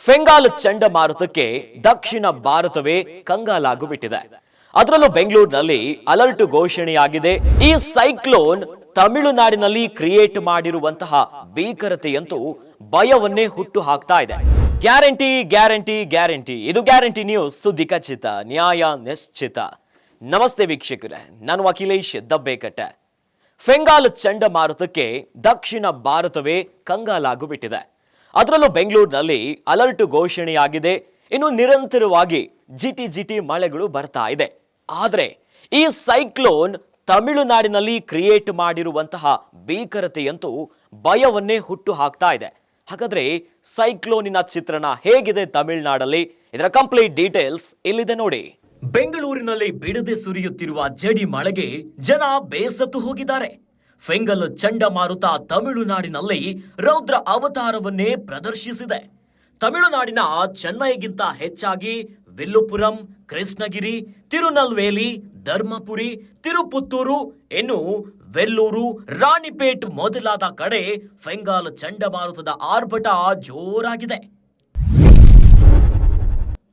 ಫೆಂಗಾಲ್ ಚಂಡಮಾರುತಕ್ಕೆ ದಕ್ಷಿಣ ಭಾರತವೇ ಕಂಗಾಲಾಗಿಬಿಟ್ಟಿದೆ. ಅದರಲ್ಲೂ ಬೆಂಗಳೂರಿನಲ್ಲಿ ಅಲರ್ಟ್ ಘೋಷಣೆಯಾಗಿದೆ. ಈ ಸೈಕ್ಲೋನ್ ತಮಿಳುನಾಡಿನಲ್ಲಿ ಕ್ರಿಯೇಟ್ ಮಾಡಿರುವಂತಹ ಭೀಕರತೆಯಂತೂ ಭಯವನ್ನೇ ಹುಟ್ಟು ಹಾಕ್ತಾ ಇದೆ. ಗ್ಯಾರಂಟಿ ಗ್ಯಾರಂಟಿ ಗ್ಯಾರಂಟಿ, ಇದು ಗ್ಯಾರಂಟಿ ನ್ಯೂಸ್, ಸುದ್ದಿ ಖಚಿತ, ನ್ಯಾಯ ನಿಶ್ಚಿತ. ನಮಸ್ತೆ ವೀಕ್ಷಕರೇ, ನಾನು ಅಖಿಲೇಶ್ ದಬ್ಬೇಕಟ್ಟೆ. ಫೆಂಗಾಲ್ ಚಂಡಮಾರುತಕ್ಕೆ ದಕ್ಷಿಣ ಭಾರತವೇ ಕಂಗಾಲಾಗಿಬಿಟ್ಟಿದೆ. ಅದರಲ್ಲೂ ಬೆಂಗಳೂರಿನಲ್ಲಿ ಅಲರ್ಟ್ ಘೋಷಣೆಯಾಗಿದೆ. ಇನ್ನು ನಿರಂತರವಾಗಿ ಜಿಟಿ ಮಳೆಗಳು ಬರ್ತಾ ಇದೆ. ಆದರೆ ಈ ಸೈಕ್ಲೋನ್ ತಮಿಳುನಾಡಿನಲ್ಲಿ ಕ್ರಿಯೇಟ್ ಮಾಡಿರುವಂತಹ ಭೀಕರತೆಯಂತೂ ಭಯವನ್ನೇ ಹುಟ್ಟು ಹಾಕ್ತಾ ಇದೆ. ಹಾಗಾದ್ರೆ ಸೈಕ್ಲೋನಿನ ಚಿತ್ರಣ ಹೇಗಿದೆ ತಮಿಳುನಾಡಲ್ಲಿ? ಇದರ ಕಂಪ್ಲೀಟ್ ಡೀಟೇಲ್ಸ್ ಇಲ್ಲಿದೆ ನೋಡಿ. ಬೆಂಗಳೂರಿನಲ್ಲಿ ಬಿಡದೆ ಸುರಿಯುತ್ತಿರುವ ಜಡಿ ಮಳೆಗೆ ಜನ ಬೇಸತ್ತು ಹೋಗಿದ್ದಾರೆ. ಫೆಂಗಲ್ ಚಂಡಮಾರುತ ತಮಿಳುನಾಡಿನಲ್ಲಿ ರೌದ್ರ ಅವತಾರವನ್ನೇ ಪ್ರದರ್ಶಿಸಿದೆ. ತಮಿಳುನಾಡಿನ ಚೆನ್ನೈಗಿಂತ ಹೆಚ್ಚಾಗಿ ವಿಲ್ಲುಪುರಂ, ಕೃಷ್ಣಗಿರಿ, ತಿರುನಲ್ವೇಲಿ, ಧರ್ಮಪುರಿ, ತಿರುಪುತ್ತೂರು, ಇನ್ನು ವೆಲ್ಲೂರು, ರಾಣಿಪೇಟ್ ಮೊದಲಾದ ಕಡೆ ಫೆಂಗಾಲ್ ಚಂಡಮಾರುತದ ಆರ್ಭಟ ಜೋರಾಗಿದೆ.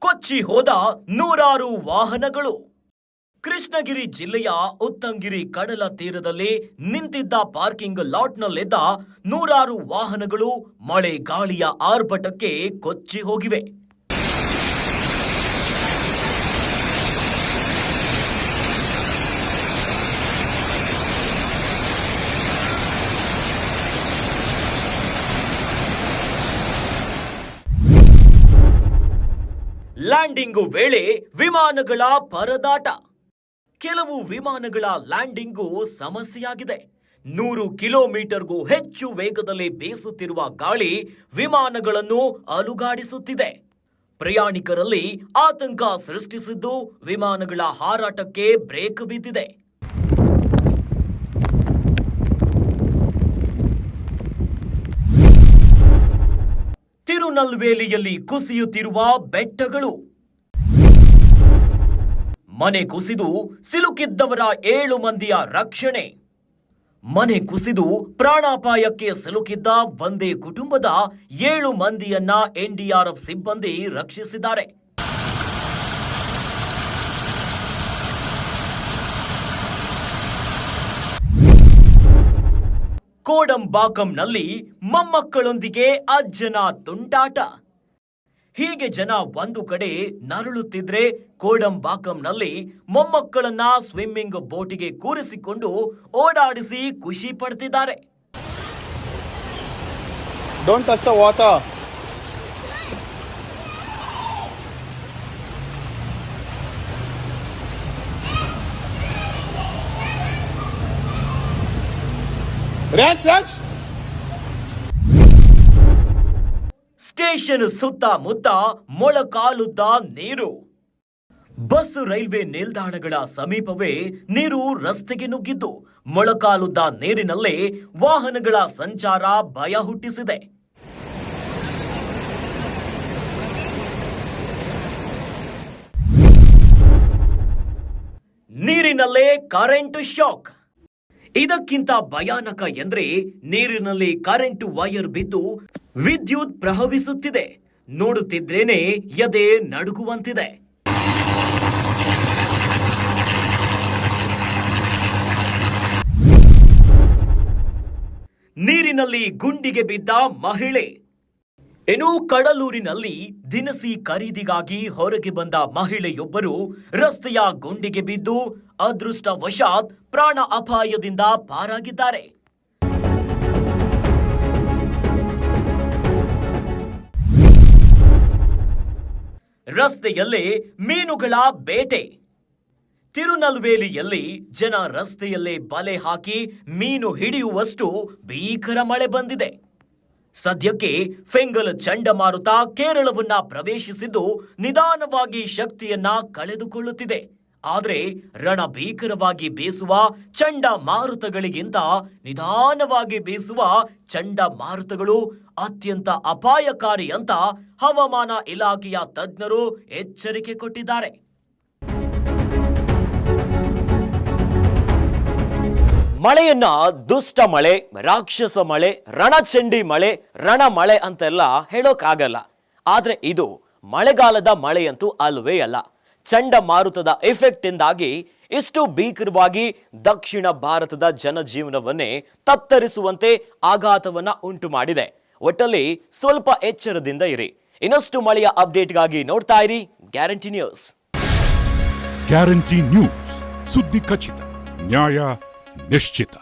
ಕೊಚ್ಚಿ ಹೋದ ನೂರಾರು ವಾಹನಗಳು. ಕೃಷ್ಣಗಿರಿ ಜಿಲ್ಲೆಯ ಉತ್ತಂಗಿರಿ ಕಡಲ ತೀರದಲ್ಲಿ ನಿಂತಿದ್ದ ಪಾರ್ಕಿಂಗ್ ಲಾಟ್ನಲ್ಲಿದ್ದ ನೂರಾರು ವಾಹನಗಳು ಮಳೆ ಗಾಳಿಯ ಆರ್ಭಟಕ್ಕೆ ಕೊಚ್ಚಿ ಹೋಗಿವೆ. ಲ್ಯಾಂಡಿಂಗ್ ವೇಳೆ ವಿಮಾನಗಳ ಪರದಾಟ. ಕೆಲವು ವಿಮಾನಗಳ ಲ್ಯಾಂಡಿಂಗು ಸಮಸ್ಯೆಯಾಗಿದೆ. 100 ಕಿಲೋಮೀಟರ್ಗೂ ಹೆಚ್ಚು ವೇಗದಲ್ಲಿ ಬೀಸುತ್ತಿರುವ ಗಾಳಿ ವಿಮಾನಗಳನ್ನು ಅಲುಗಾಡಿಸುತ್ತಿದೆ. ಪ್ರಯಾಣಿಕರಲ್ಲಿ ಆತಂಕ ಸೃಷ್ಟಿಸಿದ್ದು ವಿಮಾನಗಳ ಹಾರಾಟಕ್ಕೆ ಬ್ರೇಕ್ ಬಿದ್ದಿದೆ. ತಿರುನಲ್ವೇಲಿಯಲ್ಲಿ ಕುಸಿಯುತ್ತಿರುವ ಬೆಟ್ಟಗಳು. ಮನೆ ಕುಸಿದು ಸಿಲುಕಿದ್ದವರ 7 ಮಂದಿಯ ರಕ್ಷಣೆ. ಮನೆ ಕುಸಿದು ಪ್ರಾಣಾಪಾಯಕ್ಕೆ ಸಿಲುಕಿದ್ದ ಒಂದೇ ಕುಟುಂಬದ 7 ಮಂದಿಯನ್ನ ಎನ್ಡಿಆರ್ಎಫ್ ಸಿಬ್ಬಂದಿ ರಕ್ಷಿಸಿದ್ದಾರೆ. ಕೋಡಂಬಾಕಂನಲ್ಲಿ ಮೊಮ್ಮಕ್ಕಳೊಂದಿಗೆ ಅಜ್ಜನ ತುಂಟಾಟ. ಹೀಗೆ ಜನ ಒಂದು ಕಡೆ ನರಳುತ್ತಿದ್ರೆ ಕೋಡಂಬಾಕಂನಲ್ಲಿ ಮೊಮ್ಮಕ್ಕಳನ್ನ ಸ್ವಿಮ್ಮಿಂಗ್ ಬೋಟಿಗೆ ಕೂರಿಸಿಕೊಂಡು ಓಡಾಡಿಸಿ ಖುಷಿ ಪಡ್ತಿದ್ದಾರೆ. Don't touch the water. Raj. Station ಸುತ್ತಮುತ್ತ ಮೊಳಕಾಲುದ್ದ ನೀರು. ಬಸ್ ರೈಲ್ವೆ ನಿಲ್ದಾಣಗಳ ಸಮೀಪವೇ ನೀರು ರಸ್ತೆಗೆ ನುಗ್ಗಿದ್ದು ಮೊಳಕಾಲುದ್ದ ನೀರಿನಲ್ಲೇ ವಾಹನಗಳ ಸಂಚಾರ ಭಯ ಹುಟ್ಟಿಸಿದೆ. ನೀರಿನಲ್ಲೇ ಕರೆಂಟ್ ಶಾಕ್. ಇದಕ್ಕಿಂತ ಭಯಾನಕ ಎಂದ್ರೆ ನೀರಿನಲ್ಲಿ ಕರೆಂಟ್ ವೈರ್ ಬಿದ್ದು ವಿದ್ಯುತ್ ಪ್ರವಹಿಸುತ್ತಿದೆ. ನೋಡುತ್ತಿದ್ರೇನೆ ಎದೆ ನಡುಗುವಂತಿದೆ. ನೀರಿನಲ್ಲಿ ಗುಂಡಿಗೆ ಬಿದ್ದ ಮಹಿಳೆ. ಇನ್ನು ಕಡಲೂರಿನಲ್ಲಿ ದಿನಸಿ ಖರೀದಿಗಾಗಿ ಹೊರಗೆ ಬಂದ ಮಹಿಳೆಯೊಬ್ಬರು ರಸ್ತೆಯ ಗುಂಡಿಗೆ ಬಿದ್ದು ಅದೃಷ್ಟವಶಾತ್ ಪ್ರಾಣ ಅಪಾಯದಿಂದ ಪಾರಾಗಿದ್ದಾರೆ. ರಸ್ತೆಯಲ್ಲೇ ಮೀನುಗಳ ಬೇಟೆ. ತಿರುನಲ್ವೇಲಿಯಲ್ಲಿ ಜನ ರಸ್ತೆಯಲ್ಲೇ ಬಲೆ ಹಾಕಿ ಮೀನು ಹಿಡಿಯುವಷ್ಟು ಭೀಕರ ಮಳೆ ಬಂದಿದೆ. ಸದ್ಯಕ್ಕೆ ಫೆಂಗಲ್ ಚಂಡಮಾರುತ ಕೇರಳವನ್ನ ಪ್ರವೇಶಿಸಿದ್ದು ನಿಧಾನವಾಗಿ ಶಕ್ತಿಯನ್ನ ಕಳೆದುಕೊಳ್ಳುತ್ತಿದೆ. ಆದರೆ ರಣಭೀಕರವಾಗಿ ಬೀಸುವ ಚಂಡಮಾರುತಗಳಿಗಿಂತ ನಿಧಾನವಾಗಿ ಬೀಸುವ ಚಂಡಮಾರುತಗಳು ಅತ್ಯಂತ ಅಪಾಯಕಾರಿ ಅಂತ ಹವಾಮಾನ ಇಲಾಖೆಯ ತಜ್ಞರು ಎಚ್ಚರಿಕೆ ಕೊಟ್ಟಿದ್ದಾರೆ. ಮಳೆಯನ್ನ ದುಷ್ಟ ಮಳೆ, ರಾಕ್ಷಸ ಮಳೆ, ರಣಚಂಡಿ ಮಳೆ, ರಣ ಮಳೆ ಅಂತೆಲ್ಲ ಹೇಳೋಕ್ಕಾಗಲ್ಲ. ಆದ್ರೆ ಇದು ಮಳೆಗಾಲದ ಮಳೆಯಂತೂ ಅಲ್ವೇ ಅಲ್ಲ. ಚಂಡಮಾರುತದ ಎಫೆಕ್ಟ್ ಇಂದಾಗಿ ಇಷ್ಟು ಭೀಕರವಾಗಿ ದಕ್ಷಿಣ ಭಾರತದ ಜನಜೀವನವನ್ನೇ ತತ್ತರಿಸುವಂತೆ ಆಘಾತವನ್ನ ಉಂಟು ಮಾಡಿದೆ. ಒಟ್ಟಲ್ಲಿ ಸ್ವಲ್ಪ ಎಚ್ಚರದಿಂದ ಇರಿ. ಇನ್ನಷ್ಟು ಮಳೆಯ ಅಪ್ಡೇಟ್ಗಾಗಿ ನೋಡ್ತಾ ಇರಿ ಗ್ಯಾರಂಟಿ ನ್ಯೂಸ್. ಗ್ಯಾರಂಟಿ ನ್ಯೂಸ್, ಸುದ್ದಿ ಖಚಿತ, ನ್ಯಾಯ ನಿಶ್ಚಿತ.